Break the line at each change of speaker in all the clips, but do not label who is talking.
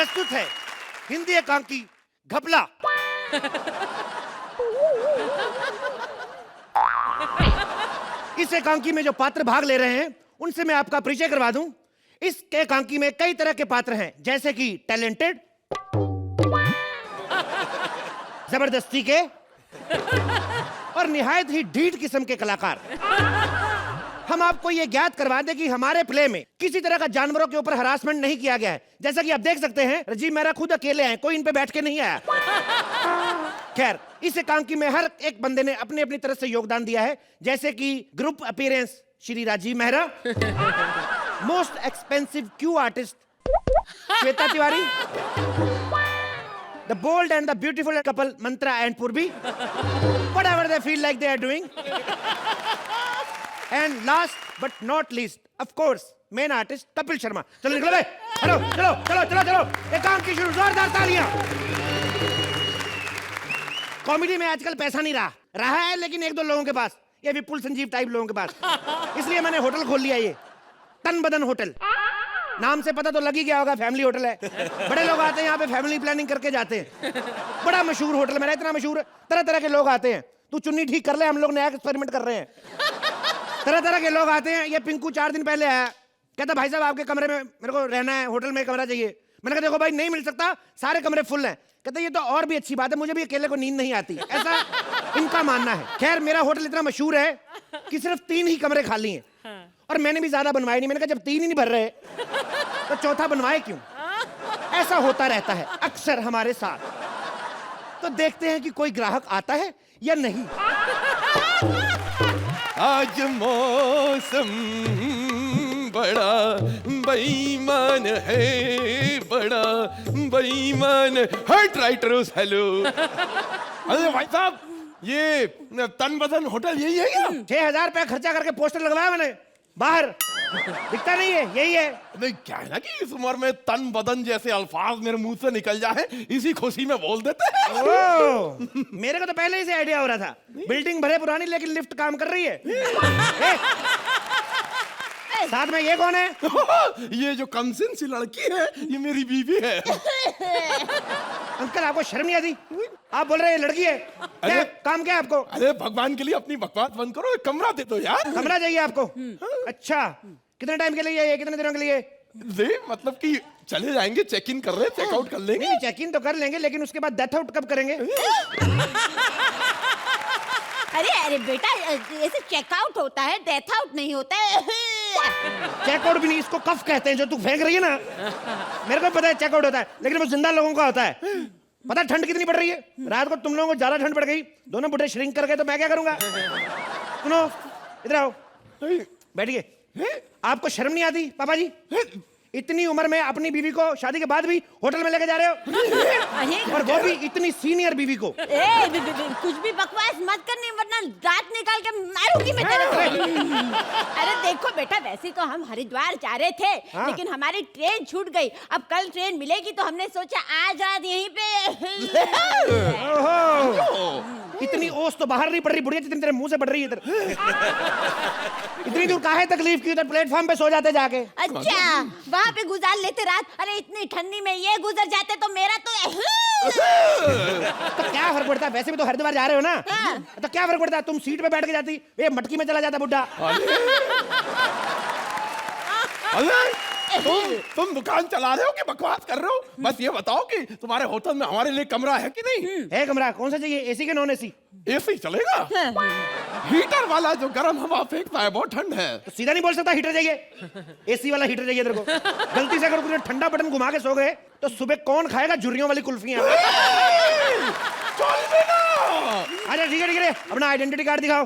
प्रस्तुत है हिंदी एकांकी घपला। इस एकांकी में जो पात्र भाग ले रहे हैं उनसे मैं आपका परिचय करवा दूं। इस एकांकी में कई तरह के पात्र हैं, जैसे कि टैलेंटेड, जबरदस्ती के और निहायत ही ढीठ किस्म के कलाकार। हम आपको ये ज्ञात करवा दें कि हमारे प्ले में किसी तरह का जानवरों के ऊपर हरासमेंट नहीं किया गया है। जैसा कि आप देख सकते हैं, राजीव मेहरा खुद अकेले हैं, कोई इन पे बैठ के नहीं आया। खैर, इस एकांकी में हर एक बंदे ने अपनी अपनी तरफ से योगदान दिया है, जैसे कि group appearance Shri Rajiv Mehra, most expensive cue artist Shweta Tiwari, the bold and the beautiful couple Mantra and Purbi, whatever they feel like they are doing. And last but not least, of course, main artist Kapil Sharma. चलो निकलो भाई, चलो चलो चलो चलो चलो, एकांकी शुरू, जोरदार तालियां। कॉमेडी में आजकल पैसा नहीं रहा है, लेकिन एक दो लोगों के पास, ये विपुल संजीव टाइप लोगों के पास, इसलिए मैंने होटल खोल लिया, ये तन बदन होटल। नाम से पता तो लग ही गया होगा, फैमिली होटल है। बड़े लोग आते हैं यहाँ पे, फैमिली प्लानिंग करके जाते हैं। बड़ा मशहूर होटल मेरा, इतना मशहूर है, तरह तरह के लोग आते हैं। तू चुन्नी ठीक कर ले, हम लोग नया एक्सपेरिमेंट कर रहे हैं। तरह तरह के लोग आते हैं। ये पिंकू 4 दिन पहले आया, कहता भाई साहब आपके कमरे में मेरे को रहना है, होटल में कमरा चाहिए। मैंने कहा देखो भाई नहीं मिल सकता, सारे कमरे फुल हैं। कहता ये तो और भी अच्छी बात है, मुझे भी अकेले को नींद नहीं आती, ऐसा इनका मानना है। खैर, मेरा होटल इतना मशहूर है कि सिर्फ 3 ही कमरे खाली हैं, और मैंने भी ज्यादा बनवाए नहीं। मैंने कहा जब 3 ही नहीं भर रहे तो चौथा बनवाए क्यों। ऐसा होता रहता है अक्सर हमारे साथ। तो देखते हैं कि कोई ग्राहक आता है या नहीं।
आज मौसम बड़ा बेईमान है, बड़ा बेईमान है। Writers hello. अरे भाई साहब, ये तन बदन होटल यही है क्या?
6,000 रुपया खर्चा करके पोस्टर लगवाया मैंने बाहर, दिखता नहीं है, यही है।
नहीं, क्या है ना कि इस उम्र में तन बदन जैसे अल्फाज मेरे मुंह से निकल जाए, इसी खुशी में बोल देते हैं।
मेरे को तो पहले ही से आइडिया हो रहा था। बिल्डिंग भले पुरानी, लेकिन लिफ्ट काम कर रही है। साथ में ये कौन है?
ये जो कमसिन सी लड़की है, ये मेरी बीवी है।
अंकल आपको शर्म नहीं आती? आप बोल रहे हैं लड़की है, क्या काम क्या है आपको?
अरे भगवान के लिए अपनी बकवास बंद करो, एक कमरा दे दो यार।
कमरा चाहिए आपको? अच्छा, कितने टाइम के लिए, कितने दिनों के लिए?
मतलब कि चले जाएंगे, चेक इन कर रहे, चेकआउट कर लेंगे।
नहीं, चेक इन तो कर लेंगे, लेकिन उसके बाद डेथ आउट कब करेंगे?
अरे अरे बेटा, ऐसे चेकआउट होता है, डेथ आउट नहीं होता है।
चेकआउट भी नहीं, इसको कफ कहते हैं, जो तू फेंक रही है ना। मेरे को पता है चेकआउट होता है, लेकिन वो जिंदा लोगों का होता है। पता ठंड कितनी पड़ रही है? रात को तुम लोगों को ज्यादा ठंड पड़ गई, दोनों बुढ़े श्रिंक कर गए, तो मैं क्या करूंगा? सुनो, इधर आओ, बैठिए। आपको शर्म नहीं आती पापा जी? इतनी उम्र में अपनी बीवी को शादी के बाद भी होटल में लेके जा रहे हो, और वो भी इतनी सीनियर बीवी को।
कुछ भी बकवास मत करनी, वरना दांत निकाल के मारूंगी मैं तेरे को। अरे देखो बेटा, वैसे तो हम हरिद्वार जा रहे थे, लेकिन हमारी ट्रेन छूट गई। अब कल ट्रेन मिलेगी, तो हमने सोचा आज रात यहीं पे।
इतनी ओस तो बाहर नहीं पड़ रही बुढ़िया, जितनी तेरे मुंह से पड़ रही है इधर। इतनी दूर काहे तकलीफ की? उधर प्लेटफॉर्म पे सो जाते जाके।
अच्छा, वहाँ पे गुजार लेते रात। अरे इतनी ठंडी में ये गुजर जाते तो मेरा तो
क्या फर्क पड़ता है? वैसे भी तो हरिद्वार जा रहे हो ना, तो क्या फर्क पड़ता है? तुम सीट पे बैठ के जाती, ये मटकी में चला जाता बुड्ढा।
तुम दुकान चला रहे हो कि बकवास कर रहे हो? बस ये बताओ कि तुम्हारे होटल में हमारे लिए कमरा है कि नहीं?
है कमरा। कौन सा चाहिए, एसी के नॉन एसी?
एसी चलेगा। हीटर वाला जो गर्म हवा फेंकता है, बहुत ठंड है।
तो सीधा नहीं बोल सकता हीटर चाहिए? एसी वाला हीटर चाहिए तेरे को। गलती से अगर तुमने ठंडा बटन घुमा के सो गए, तो सुबह कौन खाएगा झुर्रियों वाली कुल्फियां? अच्छा ठीक है, अपना आइडेंटिटी कार्ड दिखाओ।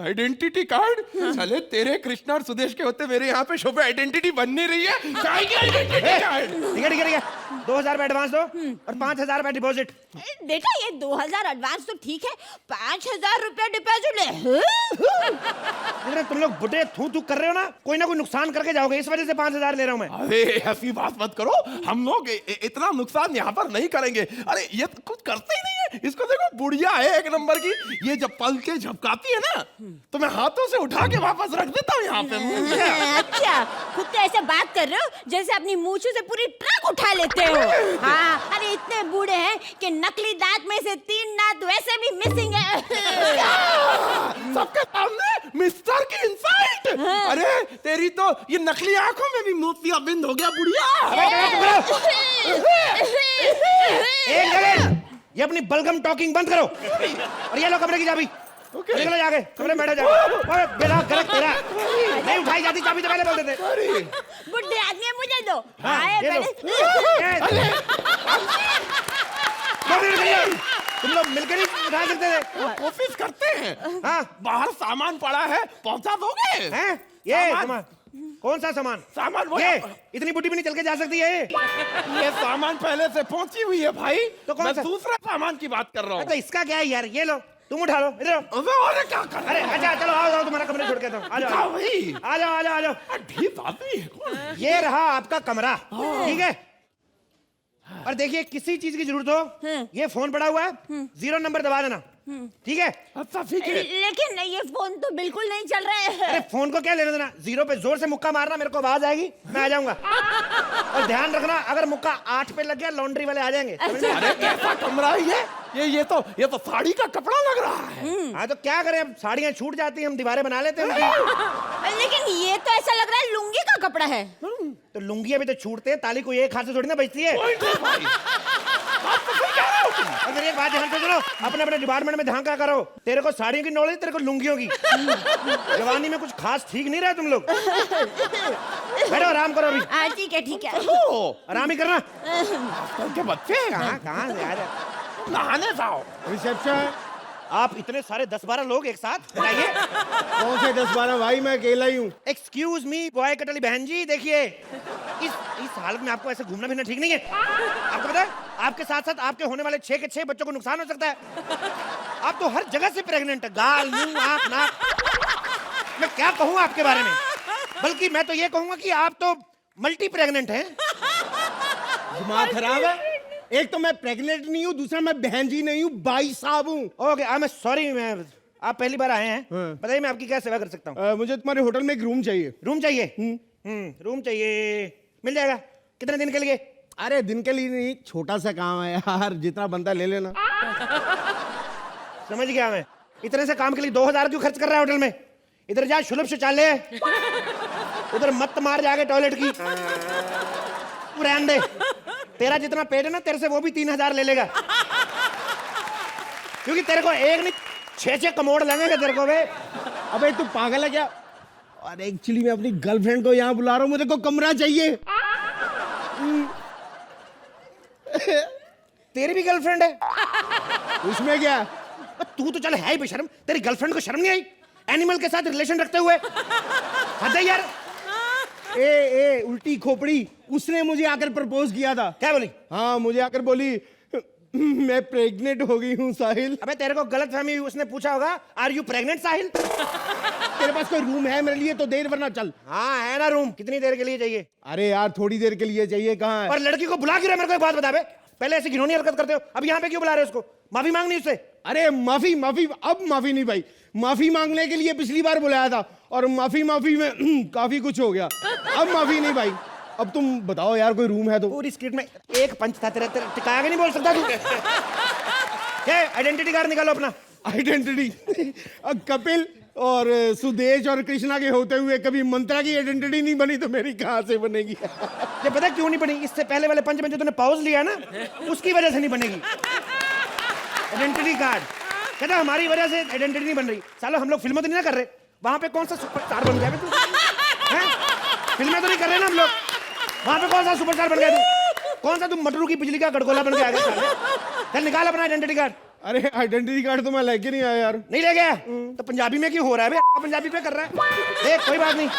Identity card? चले तेरे कृष्णा और सुदेश के होते मेरे यहाँ पे शोभा आइडेंटिटी बन नहीं रही है। आइडेंटिटी कार्ड
ठीक है, 2,000 रुपए एडवांस दो और 5,000 रुपए डिपॉजिट।
बेटा ये 2,000 एडवांस तो ठीक है, 5,000 रुपया डिपॉजिट ले।
तुम लोग बुढ़े थू थू कर रहे हो ना, कोई ना कोई नुकसान करके जाओगे, इस वजह से 5,000 ले रहा हूँ मैं।
अरे ऐसी बात मत करो, हम लोग इतना नुकसान यहाँ पर नहीं करेंगे। अरे ये कुछ करते ही नहीं है इसको देखो, बुढ़िया है एक नंबर की। ये जब पल के झपकाती है ना, तो मैं हाथों से उठा के वापस रख देता हूँ यहाँ पे।
अच्छा, खुद तो ऐसे बात कर रहे हो जैसे अपनी मूछों से पूरी ट्रक उठा लेते हो। हाँ, अरे इतने बूढ़े हैं कि नकली दांत में से 3 दांत वैसे भी मिसिंग है।
सबके सामने मिस्टर की इंसल्ट। अरे तेरी तो ये नकली आंखों में भी मोतियाबिंद हो गया बुढ़िया।
एक जगह ये अपनी बलगम टॉकिंग बंद करो और ये लो कमरे की चाबी। निकलो जाके कमरे में बैठो जाओ। ओए बेरा गलत तेरा नहीं उठाई जाती चाबी तो पहले बोल देते।
बुढ़े आदमी मुझे दो।
हाँ,
आए
ये लो।
पहले।
तुम लोग मिलकर ही उठा सकते थे।
कोशिश करते हैं।
हाँ
बाहर सामान पड़ा है, पहुंचा दोगे?
हैं? ये
सामान।
सामान कौन सा सामान?
सामान वो
ये इतनी बुढ़ी भी नहीं चल के जा सकती है।
ये सामान पहले से पहुंची हुई है भाई।
तो कौन
मैं
सा?
दूसरा सामान की बात कर रहा हूँ।
तो इसका क्या है यार? ये लो तुम उठा लो इधर आओ।
अबे क्या कर रहा
अरे
है?
अच्छा चलो आओ तुम्हारा कमरे छोड़ के दो। आ जाओ
भाई
आ जाओ आ जाओ आ जाओ।
ढीठ आदमी है कौन?
ये रहा आपका कमरा, ठीक है? और देखिए किसी चीज की जरूरत हो, ये फोन पड़ा हुआ है, 0 नंबर दबा देना, ठीक है?
अच्छा ठीक है।
लेकिन ये फोन तो बिल्कुल नहीं चल रहा
अरे
है।
फोन को क्या लेने देना? 0 पे जोर से मुक्का मारना, मेरे को आवाज आएगी, मैं आ जाऊंगा। और ध्यान रखना अगर मुक्का 8 पे लग गया लॉन्ड्री वाले आ जाएंगे। समझ में?
अरे कैसा कमरा है ये तो साड़ी का कपड़ा लग रहा है।
हाँ तो क्या करें, अब साड़ियाँ छूट जाती हैं, हम दीवारें बना लेते हैं।
लेकिन ये तो ऐसा लग रहा है लुंगी का कपड़ा है।
तो लुंगियाँ भी तो छूटते हैं, ताली को एक हाथ से थोड़ी ना बचती है। अगर एक बात ध्यान से सुनो, अपने अपने डिपार्टमेंट में ध्यान क्या करो। तेरे को साड़ियों की नॉलेज, तेरे को लुंगियों की। जवानी में कुछ खास ठीक नहीं रहा तुम लोग। बैठो आराम करो अभी।
हाँ ठीक है ठीक है।
आराम ही करना।
के बच्चे
कहाँ से यार?
नहाने जाओ।
रिसेप्शन।
आप इतने सारे 10-12 लोग एक साथ बताइए।
कौन से 10-12 भाई, मैं अकेला ही हूँ।
एक्सक्यूज मी बॉय कटली बहन जी, देखिए इस हालत में आपको ऐसे घूमना फिरना ठीक नहीं है। आपको पता है आपके साथ साथ आपके होने वाले 6 के 6 बच्चों को नुकसान हो सकता है। आप तो हर जगह से प्रेग्नेंट है, गाल मुंह आंख नाक। मैं क्या कहूँ आपके बारे में, बल्कि मैं तो ये कहूंगा कि आप तो मल्टी प्रेग्नेंट हैं।
दिमाग खराब है। एक तो मैं प्रेग्नेंट नहीं हूँ, दूसरा मैं बहन जी नहीं हूँ, भाई साहब हूँ।
ओके आई एम सॉरी, मैं आप पहली बार आए हैं।
हाँ।
बताइए मैं आपकी क्या सेवा कर सकता हूँ?
मुझे तुम्हारे होटल में एक रूम चाहिए।
रूम चाहिए? रूम चाहिए, मिल जाएगा। कितने दिन के लिए?
अरे दिन के लिए नहीं, छोटा सा काम है यार, जितना बनता ले लेना।
समझ गया मैं। इतने से काम के लिए 2000 क्यों खर्च कर रहा है होटल में? इधर जा सुलभ शौचालय है, उधर मत मार जाके टॉयलेट की। तू रहने दे, तेरा जितना पेट है ना, तेरे से वो भी 3000 ले लेगा, क्योंकि तेरे को एक नहीं 6 कमोड लगेंगे तेरे को बे।
अबे तू पागल है क्या? और एक्चुअली मैं अपनी गर्लफ्रेंड को यहाँ बुला रहा हूँ, मुझे को कमरा चाहिए।
तेरी भी गर्लफ्रेंड है?
उसमें क्या?
तू तो चल है ही बेशर्म, तेरी गर्लफ्रेंड को शर्म नहीं आई एनिमल के साथ रिलेशन रखते हुए? हद है यार।
ए उल्टी खोपड़ी, उसने मुझे आकर प्रपोज किया था।
क्या बोली?
हाँ मुझे आकर बोली मैं प्रेग्नेंट हो गई हूँ साहिल।
अबे तेरे को गलत फहमी हुई, उसने पूछा होगा आर यू प्रेग्नेंट साहिल?
तेरे पास कोई रूम है मेरे लिए तो देर, वरना चल।
हाँ है ना रूम। कितनी देर के लिए चाहिए?
अरे यार थोड़ी देर के लिए चाहिए। कहाँ है?
और लड़की को बुला क्यों रहे? मेरे को एक बात बता बे, पहले ऐसी घिनौनी हरकत करते हो, अब यहाँ पे क्यों बुला रहे हो उसको? माफी मांगनी उससे।
अरे माफी अब माफी नहीं भाई, माफी मांगने के लिए पिछली बार बुलाया था और माफी में काफी कुछ हो गया। अब माफी नहीं भाई। अब तुम बताओ यार कोई रूम है तो।
पूरी स्ट्रीट में एक पंच था तेरे, टिकाया के नहीं बोल सकता तू? आइडेंटिटी कार्ड निकालो अपना।
आइडेंटिटी कपिल और सुदेश और कृष्णा के होते हुए कभी मंत्रा की आइडेंटिटी नहीं बनी तो मेरी कहाँ से बनेगी?
ये पता क्यों नहीं बनी? इससे पहले वाले पंच में जो तूने पॉज लिया ना, उसकी वजह से नहीं बनेगी आइडेंटिटी कार्ड। कहता हमारी वजह से आइडेंटिटी नहीं बन रही। सालो हम लोग फिल्में तो नहीं ना कर रहे, वहां पे कौन सा सुपरस्टार बन गया तू? फिल्में तो नहीं कर रहे ना हम लोग, वहां पे कौन सा सुपरस्टार बन गया तू? कौन सा तुम मटरू की बिजली का गड़गोला बन के आ गया? चल निकाल अपना आइडेंटिटी कार्ड।
अरे आइडेंटिटी कार्ड तो मैं लेके नहीं आया यार।
नहीं ले गया तो पंजाबी में क्यों हो रहा है बे? पंजाबी पे कर रहा है। देख कोई बात नहीं,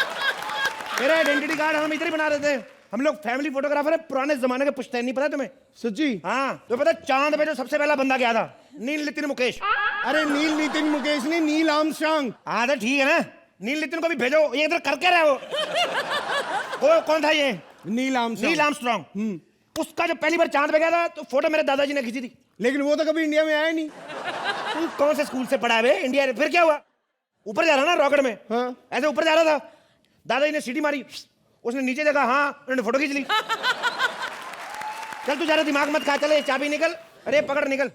मेरा आइडेंटिटी कार्ड हम इधर ही बना देते हैं। हम लोग फैमिली फोटोग्राफर है, पुराने जमाने के पुश्तैनी, नहीं पता तुम्हें?
सच्ची?
हाँ तो पता चांद पे जो सबसे पहला बंदा गया था, नील नितिन मुकेश।
अरे नील नितिन मुकेश नहीं, नील आर्मस्ट्रांग।
हाँ तो ठीक है ना, नील नितिन को भी भेजो, ये इधर करके रहे वो कौन था ये?
Neil Armstrong.
Neil Armstrong. उसका जो पहली बार चांद पे गया था तो फोटो मेरे दादाजी ने खींची थी।
लेकिन वो तो कभी इंडिया में आया नहीं।
तू कौन से स्कूल से पढ़ा है बे? इंडिया में फिर क्या हुआ? ऊपर जा रहा ना रॉकेट में?
हाँ।
ऐसे ऊपर जा रहा था, दादाजी ने सीटी मारी, उसने नीचे देखा, हाँ, उन्होंने फोटो खींच ली। चल तू जा रहा, दिमाग मत खा, चले चाबी निकल, अरे पकड़ निकल,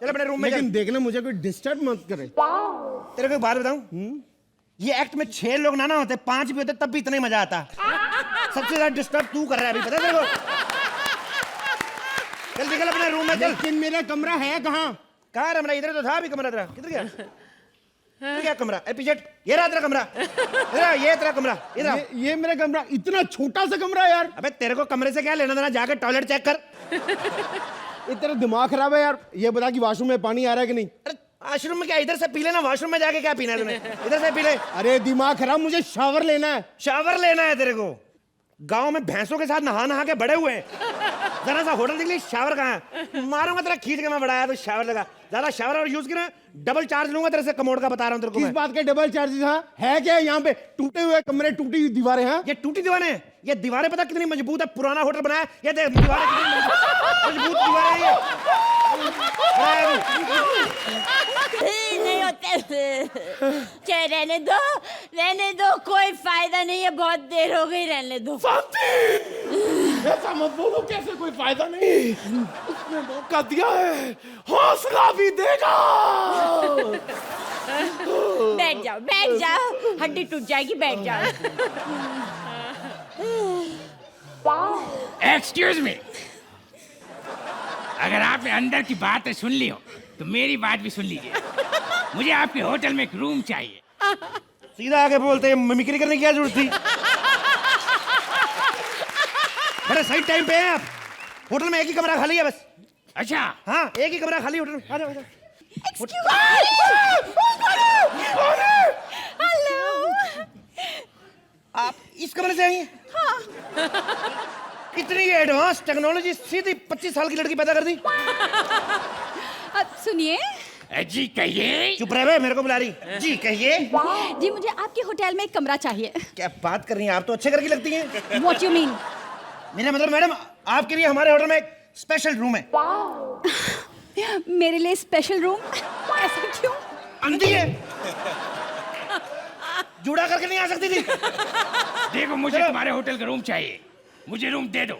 चल अपने रूम में।
लेकिन देखना मुझे कोई डिस्टर्ब मत करे।
तेरे को एक बात बताऊं, ये एक्ट में 6 लोग ना होते, 5 भी होते तब भी इतना ही मजा आता। सबसे ज्यादा डिस्टर्ब तू कर रहा है अभी, पता है तेरे को? चल निकल अपने रूम में चल।
लेकिन मेरा कमरा है कहाँ?
कहाँ रमरा? इधर तो था अभी कमरा तेरा, किधर गया? इधर क्या कमरा? ए पीछे, ये रहा तेरा कमरा, ये तेरा कमरा, इधर।
ये मेरा कमरा, इतना छोटा सा कमरा यार।
अबे तेरे को कमरे से क्या लेना देना, जाकर टॉयलेट चेक कर।
ये तेरा दिमाग खराब है यार। ये बता कि वॉशरूम में पानी आ रहा है कि नहीं?
अरे वॉशरूम में क्या, इधर से पी लेना, वॉशरूम में जाके क्या पीना है तूने? इधर से पी ले।
अरे दिमाग खराब, मुझे शावर लेना है।
शावर लेना है तेरे को? गांव में भैंसों के साथ नहा नहा के बड़े हुए हैं, जरा सा होटल निकली, शावर कहाँ है? मारूंगा तेरा खींच के, मैं बढ़ाया तो शावर लगा, ज्यादा शावर और यूज किया डबल चार्ज लूंगा तेरे से, कमोड का बता रहा हूँ तेरे को।
किस बात के डबल चार्जेस? हाँ है क्या यहाँ पे? टूटे हुए कमरे, टूटी हुई दीवारें हैं।
ये टूटी दीवारें हैं, ये दीवारें पता कितनी मजबूत है, पुराना होटल बनाया, ये देख दीवारें कितनी मजबूत दीवारें हैं
नहीं होते। चाहे रहने दो, कोई फायदा नहीं है, बहुत देर हो गई, रहने दो।
ऐसा मत बोलो, कैसे कोई फायदा नहीं, उसने मौका दिया है, हौसला भी देगा।
बैठ जाओ, हड्डी टूट जाएगी, बैठ जाओ।
एक्सक्यूज मी, अगर आपने अंदर की बातें सुन ली हो तो मेरी बात भी सुन लीजिए। मुझे आपके होटल में एक रूम चाहिए।
सीधा आके बोलते, मिमिक्री करने की क्या जरूरत थी? बड़े सही टाइम पे हैं आप। होटल में एक ही कमरा खाली है बस।
अच्छा,
हाँ, एक ही कमरा खाली होटल में। आ जाओ, आ जाओ।
हेलो,
आप इस कमरे से आई हैं? इतनी एडवांस टेक्नोलॉजी, सीधी 25 साल की लड़की पैदा कर दी।
अब सुनिए
जी कहिए।
चुप रहे, मेरे को बुला रही। जी कहिए।
जी, मुझे आपके होटल में एक कमरा चाहिए।
क्या बात कर रही हैं आप, तो अच्छे घर की लगती हैं।
What you mean?
मेरा मतलब मैडम, आपके लिए हमारे होटल में एक स्पेशल रूम है।
मेरे लिए स्पेशल रूम? ऐसा क्यों?
अंधी है, जुड़ा करके नहीं आ सकती थी।
देखो, मुझे तुम्हारे होटल का रूम चाहिए, मुझे रूम दे दो।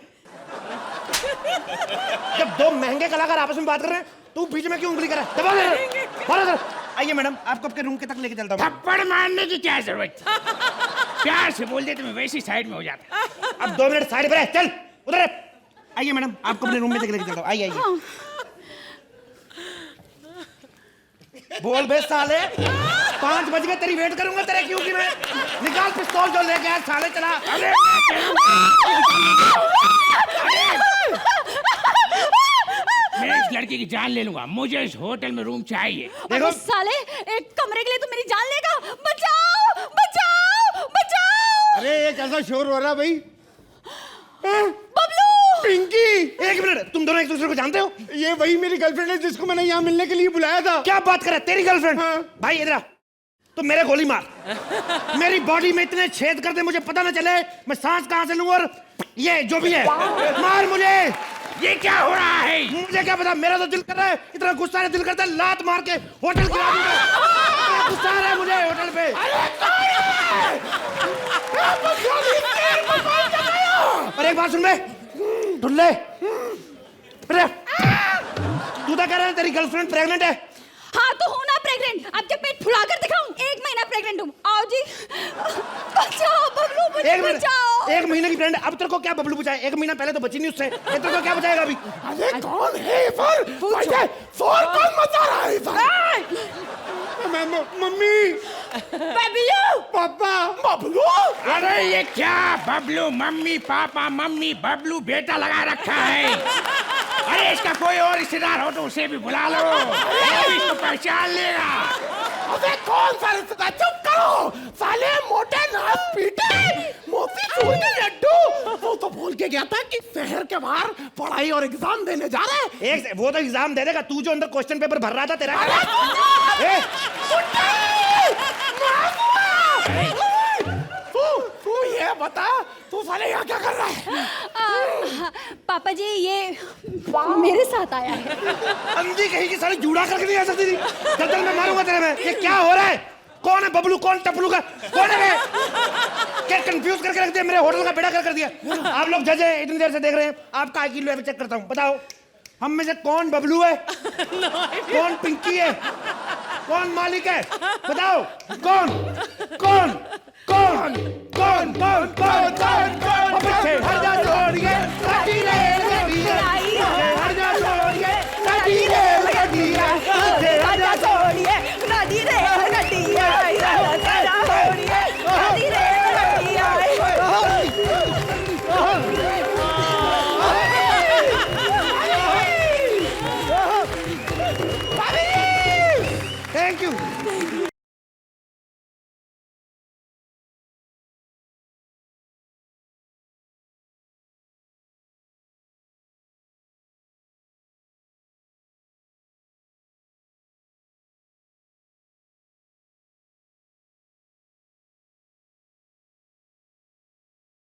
जब दो महंगे कलाकार आपस में बात कर रहे हैं, तू बीच में क्यों उंगली कर रहा है? दबा दे। फॉलो कर। आइए मैडम, आपको आपके रूम के तक लेके चलता हूँ।
थप्पड़ मारने की क्या जरूरत थी? प्यार से बोल देते, मैं वैसी साइड में हो जाता।
अब 2 मिनट साइड पे रह, चल उधर है। आइए मैडम, आपको अपने रूम में तक लेके चलता हूँ। आइए आइए। बोल बे साले, 5 बज गए, तेरी वेट करूंगा तेरे क्यों की मैं। निकाल पिस्तौल जो लेके आया साले, चला। अरे
मैं इस लड़के की जान ले लूंगा, मुझे इस होटल में रूम चाहिए।
अरे साले, एक कमरे के लिए तो मेरी जान लेगा। बचाओ, बचाओ, बचाओ।
अरे ये कैसा शोर हो रहा है भाई?
बबलू!
पिंकी,
1 मिनट, तुम दोनों एक दूसरे को जानते हो?
ये वही मेरी गर्लफ्रेंड है जिसको मैंने यहाँ मिलने के लिए बुलाया था।
क्या बात कर रहा है, तेरी गर्लफ्रेंड?
हाँ।
भाई इधर आ, तो मेरे गोली मार। मेरी बॉडी में इतने छेद कर दे, मुझे पता ना चले मैं सांस कहां से लूं, और ये जो भी है मार मुझे।
ये क्या हो रहा है?
मुझे क्या पता, मेरा तो दिल कर रहा है, इतना गुस्सा है, दिल करता है लात मार के होटल गिरा दूंगा। इतना गुस्सा आ रहा है मुझे होटल पे। और एक बात सुन बे, ढुल्ले, अरे तू तो कह रहा है तेरी गर्लफ्रेंड प्रेग्नेंट है।
हाँ तो हूँ ना प्रेग्नेंट। आपके पेट फुला कर दिखाऊं? 1 महीना प्रेग्नेंट हूँ। आओ जी, बचाओ बबलू, मुझे बचाओ।
1 महीने की प्रेग्नेंट, अब तेरे को क्या बबलू बचाए? 1 महीना पहले तो बची नहीं उससे, ये तेरे को क्या बचाएगा अभी?
अरे कौन है इधर? फोन कौन मचा रहा है इधर?
मम्मी,
बबलू!
पापा,
बबलू,
अरे ये क्या Bablu, mummy papa, mummy Bablu बेटा लगा रखा है। अरे इसका कोई और रिश्तेदार हो तो उसे भी बुला लो, वो भी इसको पहचान लेगा।
अबे कौन सा रिश्तेदार? चुप करो साले, मोटे नाक पीटे मोतीचूर के लड्डू। वो तो बोल के गया था कि शहर के बाहर पढ़ाई और एग्जाम देने जा रहे हैं।
एक वो तो एग्जाम दे देगा, तू जो अंदर क्वेश्चन पेपर भर रहा था तेरा।
तू ये बता, तू साले यहाँ क्या कर रहा है?
पापा जी ये मेरे साथ आया है।
अंधी कहीं की सारी जूड़ा करके नहीं आ सकती थी। गर्दन में मारूंगा तेरे में। ये क्या हो रहा है? कौन है बबलू, कौन टपलू का, कौन है? क्या कंफ्यूज करके रख दिया, मेरे होटल का बेड़ा कर दिया। आप लोग जज हैं, इतनी देर से देख रहे हैं, आपका IQ लेवल चेक करता हूँ। बताओ हम में से कौन बबलू है, कौन पिंकी है, कौन मालिक है? बताओ कौन कौन कौन कौन कौन कौन कौन कौन? हट जा छोड़िए।